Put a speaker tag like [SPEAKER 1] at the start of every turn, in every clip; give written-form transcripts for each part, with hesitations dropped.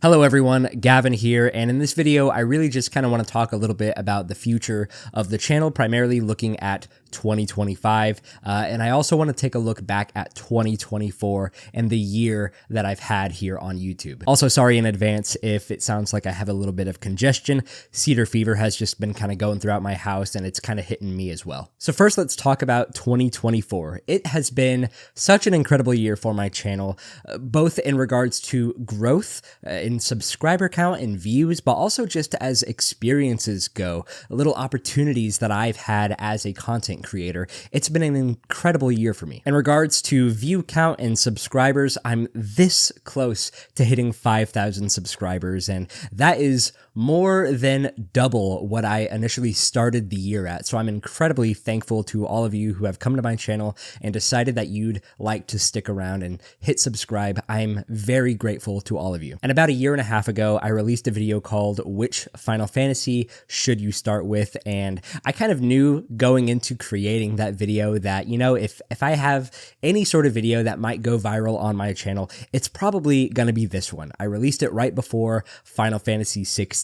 [SPEAKER 1] Hello everyone, Gavin here, and in this video I really just kind of want to talk a little bit about the future of the channel, primarily looking at 2025, and I also want to take a look back at 2024 and the year that I've had here on YouTube. Also, sorry in advance if it sounds like I have a little bit of congestion. Cedar fever has just been kind of going throughout my house and it's kind of hitting me as well. So first, let's talk about 2024. It has been such an incredible year for my channel, both in regards to growth, in subscriber count and views, but also just as experiences go, little opportunities that I've had as a content creator. It's been an incredible year for me. In regards to view count and subscribers, I'm this close to hitting 5,000 subscribers, and that is more than double what I initially started the year at. So I'm incredibly thankful to all of you who have come to my channel and decided that you'd like to stick around and hit subscribe. I'm very grateful to all of you. And about a year and a half ago, I released a video called Which Final Fantasy Should You Start With? And I kind of knew going into creating that video that, you know, if I have any sort of video that might go viral on my channel, it's probably going to be this one. I released it right before Final Fantasy 16.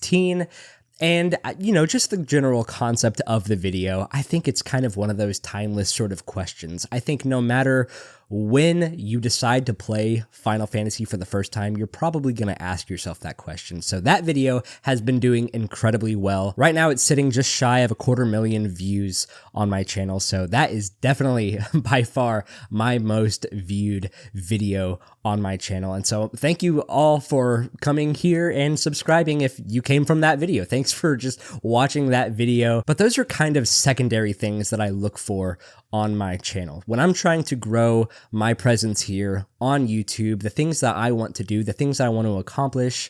[SPEAKER 1] And, you know, just the general concept of the video, I think it's kind of one of those timeless sort of questions. I think no matter when you decide to play Final Fantasy for the first time, you're probably going to ask yourself that question. So that video has been doing incredibly well. Right now, it's sitting just shy of 250,000 views on my channel. So that is definitely by far my most viewed video on my channel. And so thank you all for coming here and subscribing if you came from that video. Thanks for just watching that video. But those are kind of secondary things that I look for on my channel. When I'm trying to grow my presence here on YouTube, the things that I want to do, the things I want to accomplish,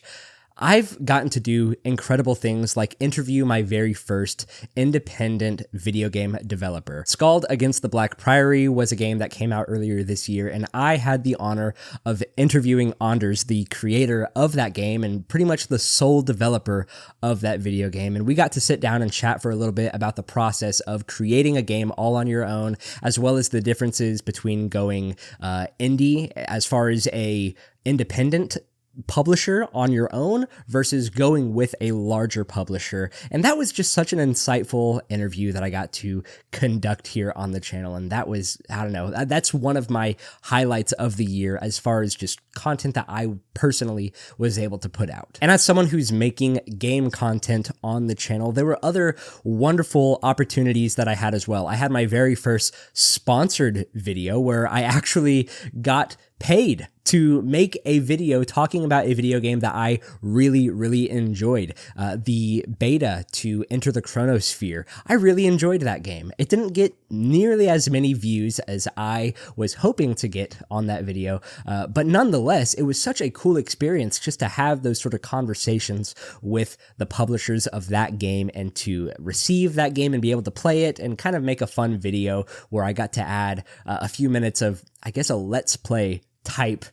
[SPEAKER 1] I've gotten to do incredible things like interview my very first independent video game developer. Scald Against the Black Priory was a game that came out earlier this year, and I had the honor of interviewing Anders, the creator of that game and pretty much the sole developer of that video game. And we got to sit down and chat for a little bit about the process of creating a game all on your own, as well as the differences between going indie as far as a independent publisher on your own versus going with a larger publisher. And that was just such an insightful interview that I got to conduct here on the channel. And that was, I don't know, that's one of my highlights of the year as far as just content that I personally was able to put out. And as someone who's making game content on the channel, there were other wonderful opportunities that I had as well. I had my very first sponsored video where I actually got paid to make a video talking about a video game that I really enjoyed. The beta to Enter the Chronosphere. I really enjoyed that game. It didn't get nearly as many views as I was hoping to get on that video, but nonetheless, it was such a cool experience just to have those sort of conversations with the publishers of that game and to receive that game and be able to play it and kind of make a fun video where I got to add a few minutes of, I guess, a let's play type,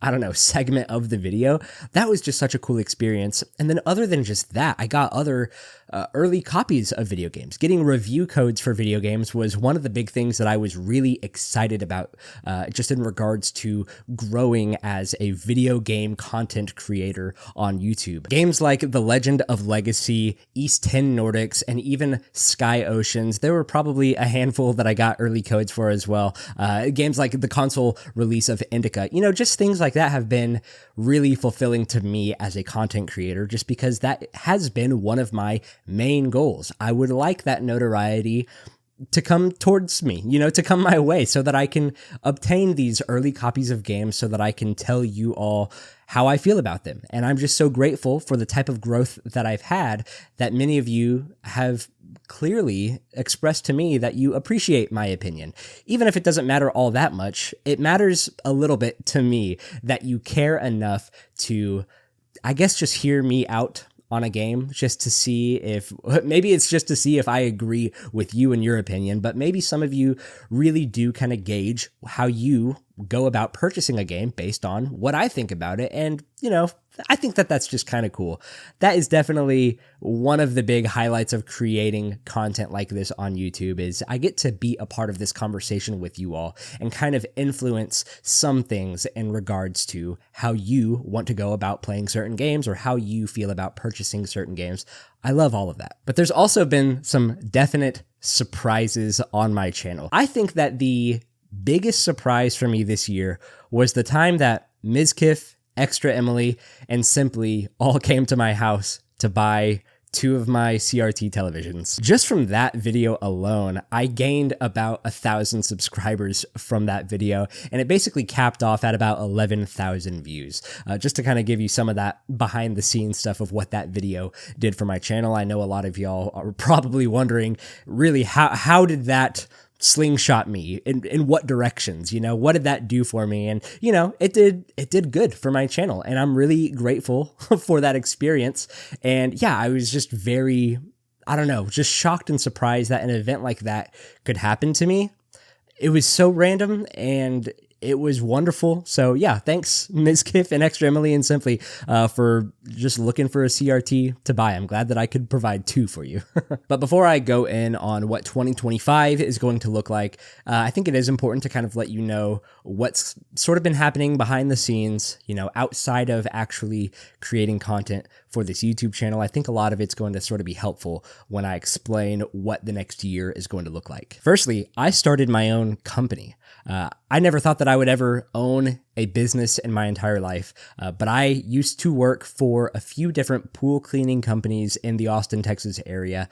[SPEAKER 1] I don't know, segment of the video. That was just such a cool experience. And then other than just that, I got other early copies of video games. Getting review codes for video games was one of the big things that I was really excited about, just in regards to growing as a video game content creator on YouTube. Games like The Legend of Legacy, East 10 Nordics, and even Sky Oceans, there were probably a handful that I got early codes for as well. Games like the console release of Indica, you know, just things like that have been really fulfilling to me as a content creator, just because that has been one of my main goals. I would like that notoriety to come towards me, you know, to come my way so that I can obtain these early copies of games so that I can tell you all how I feel about them. And I'm just so grateful for the type of growth that I've had that many of you have clearly expressed to me that you appreciate my opinion. Even if it doesn't matter all that much, it matters a little bit to me that you care enough to, I guess, just hear me out on a game, just to see if, maybe it's just to see if I agree with you and your opinion, but maybe some of you really do kind of gauge how you go about purchasing a game based on what I think about it. And, I think that that's just kind of cool. That is definitely one of the big highlights of creating content like this on YouTube is I get to be a part of this conversation with you all and kind of influence some things in regards to how you want to go about playing certain games or how you feel about purchasing certain games. I love all of that. But there's also been some definite surprises on my channel. I think that the biggest surprise for me this year was the time that Mizkif, Extra Emily, and Simply all came to my house to buy 2 of my CRT televisions. Just from that video alone, I gained about 1,000 subscribers from that video, and it basically capped off at about 11,000 views. Just to kind of give you some of that behind the scenes stuff of what that video did for my channel. I know a lot of y'all are probably wondering, really, how did that slingshot me in what directions, what did that do for me? And, it did good for my channel, and I'm really grateful for that experience. And yeah, I was just very, just shocked and surprised that an event like that could happen to me. It was so random and it was wonderful. So yeah, thanks Mizkif and Extra Emily and Simply for just looking for a CRT to buy. I'm glad that I could provide 2 for you. But before I go in on what 2025 is going to look like, I think it is important to kind of let you know what's sort of been happening behind the scenes, outside of actually creating content for this YouTube channel. I think a lot of it's going to sort of be helpful when I explain what the next year is going to look like. Firstly, I started my own company. I never thought that I would ever own a business in my entire life, but I used to work for a few different pool cleaning companies in the Austin, Texas area,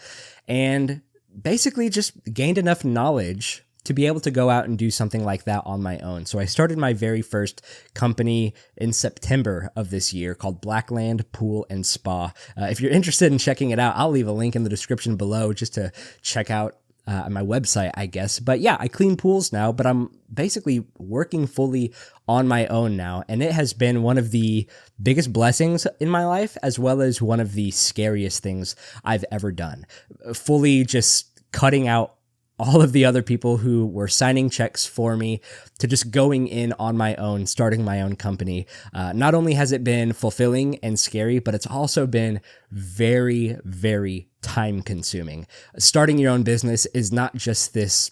[SPEAKER 1] and basically just gained enough knowledge to be able to go out and do something like that on my own. So I started my very first company in September of this year called Blackland Pool and Spa. If you're interested in checking it out, I'll leave a link in the description below just to check out my website, I guess. But yeah, I clean pools now, but I'm basically working fully on my own now. And it has been one of the biggest blessings in my life, as well as one of the scariest things I've ever done. Fully just cutting out all of the other people who were signing checks for me to just going in on my own, starting my own company. Not only has it been fulfilling and scary, but it's also been very, very time consuming. Starting your own business is not just this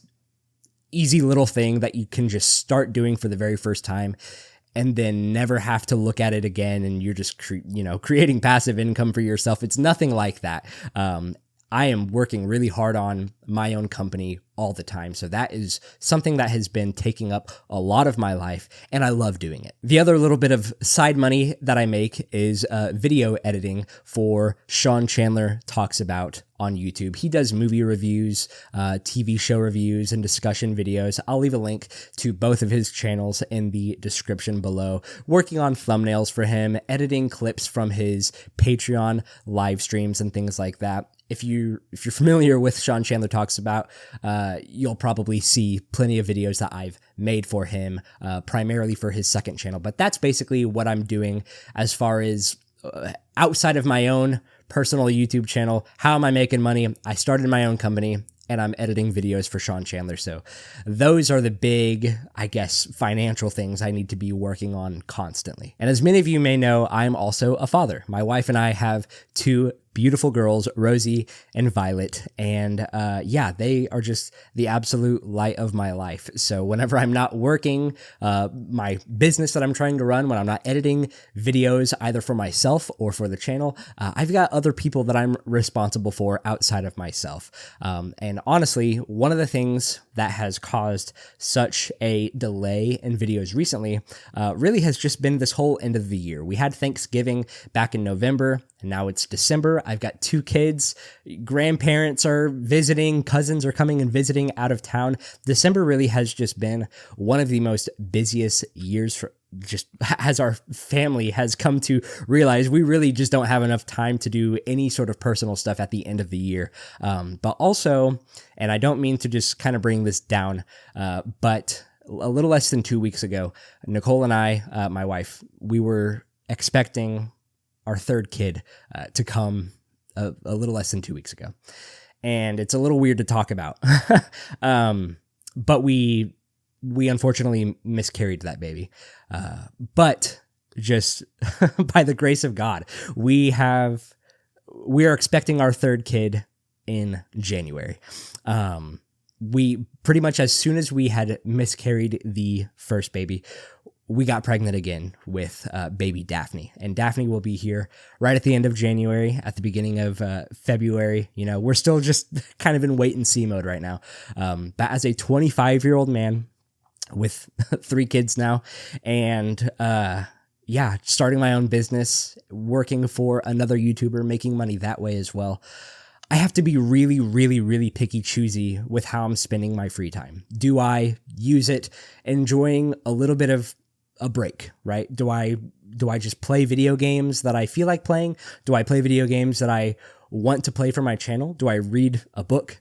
[SPEAKER 1] easy little thing that you can just start doing for the very first time and then never have to look at it again, and you're just creating passive income for yourself. It's nothing like that. I am working really hard on my own company all the time. So that is something that has been taking up a lot of my life, and I love doing it. The other little bit of side money that I make is video editing for Chandler Talks About on YouTube. He does movie reviews, TV show reviews, and discussion videos. I'll leave a link to both of his channels in the description below. Working on thumbnails for him, editing clips from his Patreon live streams and things like that. If you're familiar with Chandler Talks About, you'll probably see plenty of videos that I've made for him, primarily for his second channel. But that's basically what I'm doing as far as outside of my own personal YouTube channel. How am I making money? I started my own company, and I'm editing videos for Chandler. So those are the big, I guess, financial things I need to be working on constantly. And as many of you may know, I'm also a father. My wife and I have 2 beautiful girls, Rosie and Violet, and yeah, they are just the absolute light of my life. So whenever I'm not working my business that I'm trying to run, when I'm not editing videos either for myself or for the channel, I've got other people that I'm responsible for outside of myself. And honestly, one of the things that has caused such a delay in videos recently really has just been this whole end of the year. We had Thanksgiving back in November, and now it's December. I've got 2 kids, grandparents are visiting, cousins are coming and visiting out of town. December really has just been one of the most busiest years for just as our family has come to realize we really just don't have enough time to do any sort of personal stuff at the end of the year. But also, and I don't mean to just kind of bring this down, but a little less than 2 weeks ago, Nicole and I, my wife, we were expecting our 3rd kid to come a little less than 2 weeks ago. And it's a little weird to talk about. But we we unfortunately miscarried that baby. But just by the grace of God, we are expecting our third kid in January. We pretty much, as soon as we had miscarried the first baby, we got pregnant again with baby Daphne. And Daphne will be here right at the end of January, at the beginning of February. You know, we're still just kind of in wait and see mode right now. But as a 25-year-old man with 3 kids now, and starting my own business, working for another YouTuber, making money that way as well, I have to be really, really, really picky choosy with how I'm spending my free time. Do I use it enjoying a little bit of a break, right? Do I just play video games that I feel like playing? Do I play video games that I want to play for my channel? Do I read a book?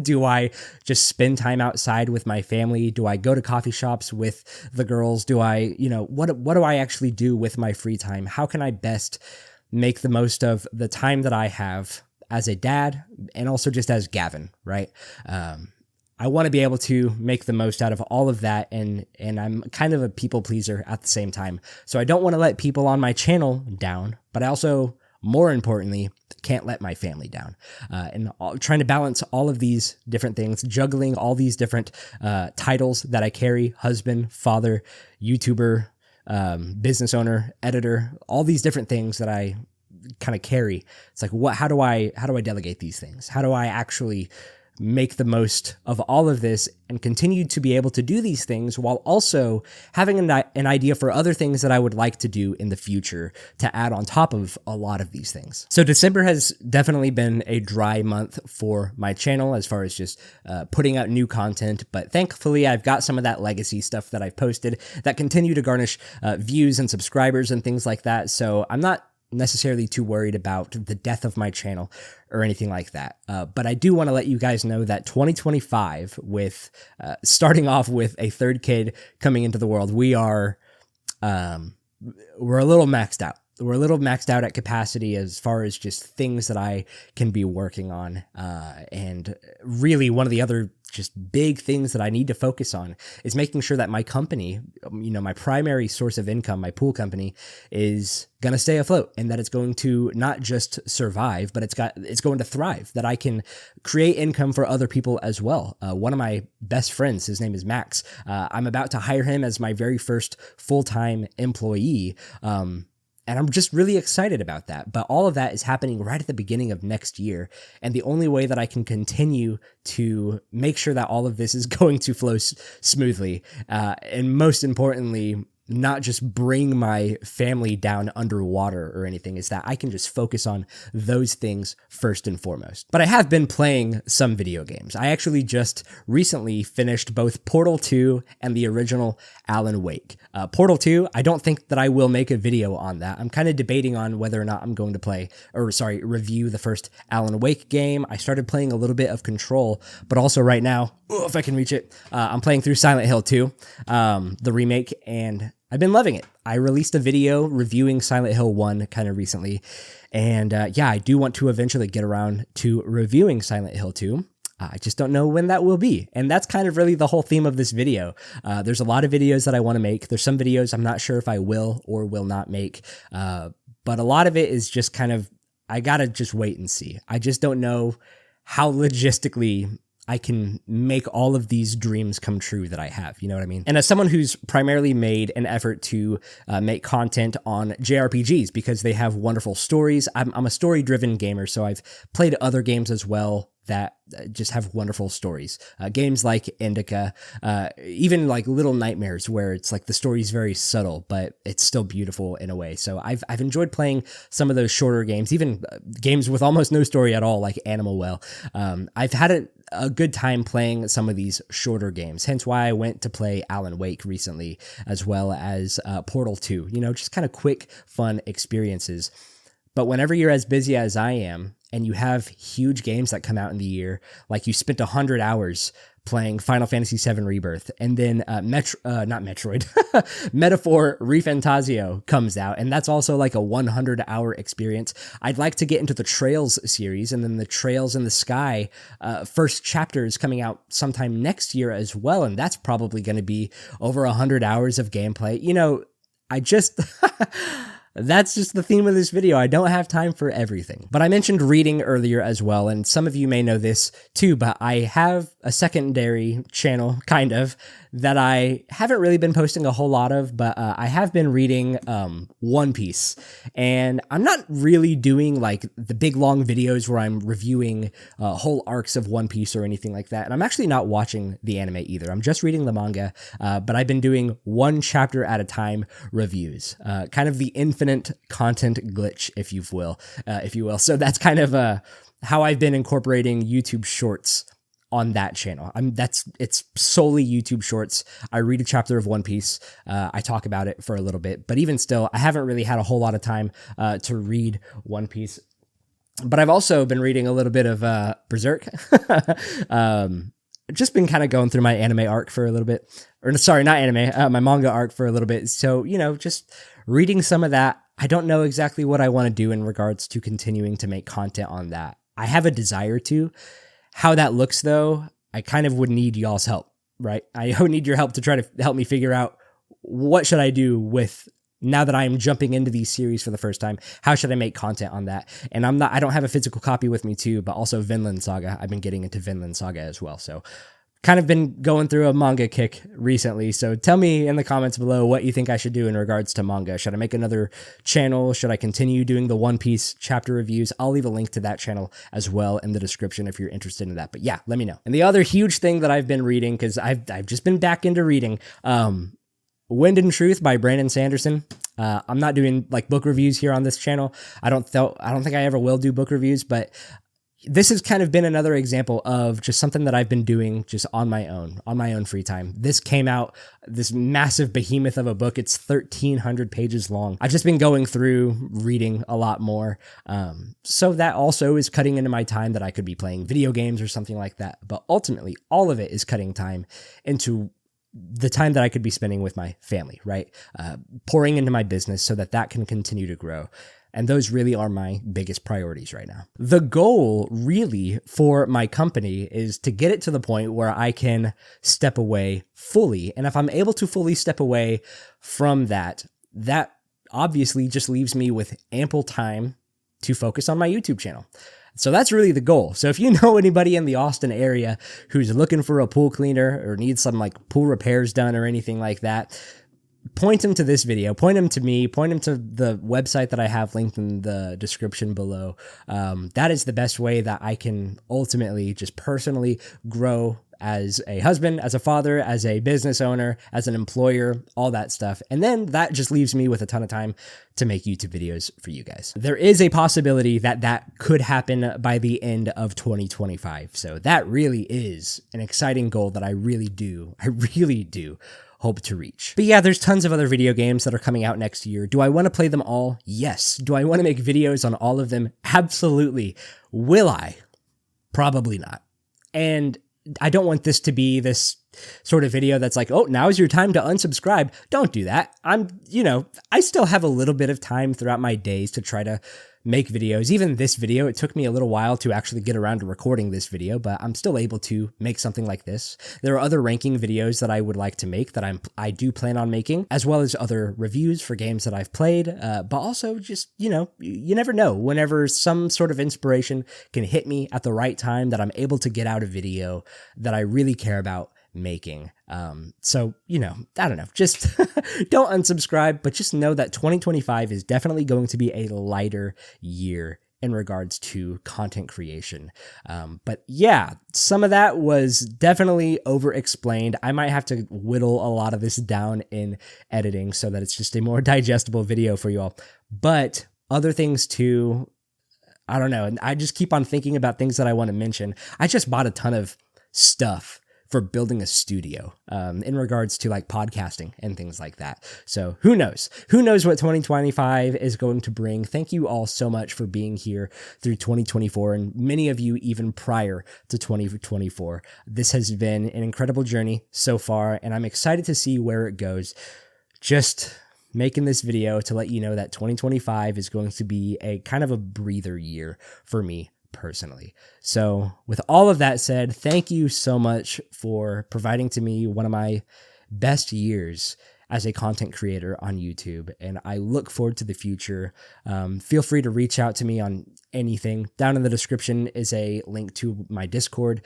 [SPEAKER 1] Do I just spend time outside with my family? Do I go to coffee shops with the girls? Do I, what do I actually do with my free time? How can I best make the most of the time that I have as a dad and also just as Gavin, right? I want to be able to make the most out of all of that, and I'm kind of a people pleaser at the same time. So I don't want to let people on my channel down, but I also, more importantly, can't let my family down. Trying to balance all of these different things, juggling all these different titles that I carry: husband, father, YouTuber, business owner, editor, all these different things that I kind of carry. It's like, how do I delegate these things? How do I actually make the most of all of this and continue to be able to do these things while also having an idea for other things that I would like to do in the future to add on top of a lot of these things. So December has definitely been a dry month for my channel as far as just putting out new content, but thankfully I've got some of that legacy stuff that I've posted that continue to garnish views and subscribers and things like that. So I'm not necessarily too worried about the death of my channel or anything like that. But I do want to let you guys know that 2025, with starting off with a third kid coming into the world, we're a little maxed out. We're a little maxed out at capacity as far as just things that I can be working on. And really one of the other just big things that I need to focus on is making sure that my company, my primary source of income, my pool company, is going to stay afloat, and that it's going to not just survive, but it's going to thrive, that I can create income for other people as well. One of my best friends, his name is Max. I'm about to hire him as my very first full-time employee. And I'm just really excited about that. But all of that is happening right at the beginning of next year. And the only way that I can continue to make sure that all of this is going to flow smoothly, and most importantly, not just bring my family down underwater or anything, is that I can just focus on those things first and foremost. But I have been playing some video games. I actually just recently finished both Portal 2 and the original Alan Wake. Portal 2, I don't think that I will make a video on that. I'm kind of debating on whether or not I'm going to review the first Alan Wake game. I started playing a little bit of Control, but also right now, if I can reach it, I'm playing through Silent Hill 2, the remake, and I've been loving it. I released a video reviewing Silent Hill 1 kind of recently, and I do want to eventually get around to reviewing Silent Hill 2. I just don't know when that will be, and that's kind of really the whole theme of this video. There's a lot of videos that I want to make. There's some videos I'm not sure if I will or will not make, but a lot of it is just kind of, I gotta just wait and see. I just don't know how logistically I can make all of these dreams come true that I have, you know what I mean? And as someone who's primarily made an effort to make content on JRPGs because they have wonderful stories, I'm a story-driven gamer, so I've played other games as well that just have wonderful stories. Games like Indica, even like Little Nightmares, where it's like the story's very subtle, but it's still beautiful in a way. So I've enjoyed playing some of those shorter games, even games with almost no story at all, like Animal Well. I've had a good time playing some of these shorter games, hence why I went to play Alan Wake recently, as well as Portal 2, just kind of quick, fun experiences. But whenever you're as busy as I am, and you have huge games that come out in the year, like you spent 100 hours playing Final Fantasy VII Rebirth, and then not Metroid, Metaphor ReFantazio comes out, and that's also like a 100-hour experience. I'd like to get into the Trails series, and then the Trails in the Sky first chapter is coming out sometime next year as well, and that's probably going to be over 100 hours of gameplay. You know, I just... That's just the theme of this video. I don't have time for everything. But I mentioned reading earlier as well, and some of you may know this too, but I have a secondary channel, kind of, that I haven't really been posting a whole lot of, but I have been reading One Piece. And I'm not really doing like the big long videos where I'm reviewing whole arcs of One Piece or anything like that. And I'm actually not watching the anime either. I'm just reading the manga, but I've been doing one chapter at a time reviews, kind of the infinite content glitch, if you will. So that's kind of how I've been incorporating YouTube Shorts on that channel. It's solely YouTube Shorts. I read a chapter of One Piece. I talk about it for a little bit, but even still, I haven't really had a whole lot of time to read One Piece. But I've also been reading a little bit of Berserk. Just been kind of going through my anime arc for a little bit. Or sorry, not anime, my manga arc for a little bit. So, you know, just reading some of that. I don't know exactly what I want to do in regards to continuing to make content on that. I have a desire to. How that looks, though, I kind of would need y'all's help, right? I would need your help to try to help me figure out what should I do with, now that I'm jumping into these series for the first time, how should I make content on that? And I don't have a physical copy with me too, but also Vinland Saga. I've been getting into Vinland Saga as well. So kind of been going through a manga kick recently. So tell me in the comments below what you think I should do in regards to manga. Should I make another channel? Should I continue doing the One Piece chapter reviews? I'll leave a link to that channel as well in the description if you're interested in that. But yeah, let me know. And the other huge thing that I've been reading, because I've just been back into reading, Wind and Truth by Brandon Sanderson. I'm not doing like book reviews here on this channel. I don't think I ever will do book reviews, but this has kind of been another example of just something that I've been doing just on my own free time. This came out, this massive behemoth of a book. It's 1,300 pages long. I've just been going through reading a lot more. So that also is cutting into my time that I could be playing video games or something like that. But ultimately, all of it is cutting time into the time that I could be spending with my family, right? Pouring into my business so that that can continue to grow. And those really are my biggest priorities right now. The goal really for my company is to get it to the point where I can step away fully. And if I'm able to fully step away from that, that obviously just leaves me with ample time to focus on my YouTube channel. So that's really the goal. So if you know anybody in the Austin area who's looking for a pool cleaner or needs some like pool repairs done or anything like that, point them to this video, point them to me, point them to the website that I have linked in the description below. That is the best way that I can ultimately just personally grow as a husband, as a father, as a business owner, as an employer, all that stuff. And then that just leaves me with a ton of time to make YouTube videos for you guys. There is a possibility that that could happen by the end of 2025. So that really is an exciting goal that I really do hope to reach. But yeah, there's tons of other video games that are coming out next year. Do I want to play them all? Yes. Do I want to make videos on all of them? Absolutely. Will I? Probably not. And I don't want this to be this sort of video that's like, oh, now is your time to unsubscribe. Don't do that. I still have a little bit of time throughout my days to try to make videos. Even this video, it took me a little while to actually get around to recording this video, but I'm still able to make something like this. There are other ranking videos that I would like to make that I do plan on making, as well as other reviews for games that I've played, but also just, you never know. Whenever some sort of inspiration can hit me at the right time, that I'm able to get out a video that I really care about making. So, I don't know, just don't unsubscribe, but just know that 2025 is definitely going to be a lighter year in regards to content creation. But yeah, some of that was definitely over-explained. I might have to whittle a lot of this down in editing so that it's just a more digestible video for you all. But other things too, I don't know. And I just keep on thinking about things that I want to mention. I just bought a ton of stuff for building a studio in regards to like podcasting and things like that. So who knows? Who knows what 2025 is going to bring? Thank you all so much for being here through 2024, and many of you even prior to 2024. This has been an incredible journey so far, and I'm excited to see where it goes. Just making this video to let you know that 2025 is going to be a kind of a breather year for me personally. So with all of that said, thank you so much for providing to me one of my best years as a content creator on YouTube, and I look forward to the future. Feel free to reach out to me on anything. Down in the description is a link to my Discord.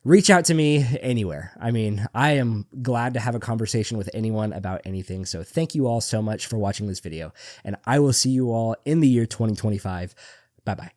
[SPEAKER 1] Reach out to me anywhere. I mean, I am glad to have a conversation with anyone about anything. So thank you all so much for watching this video, and I will see you all in the year 2025. Bye-bye.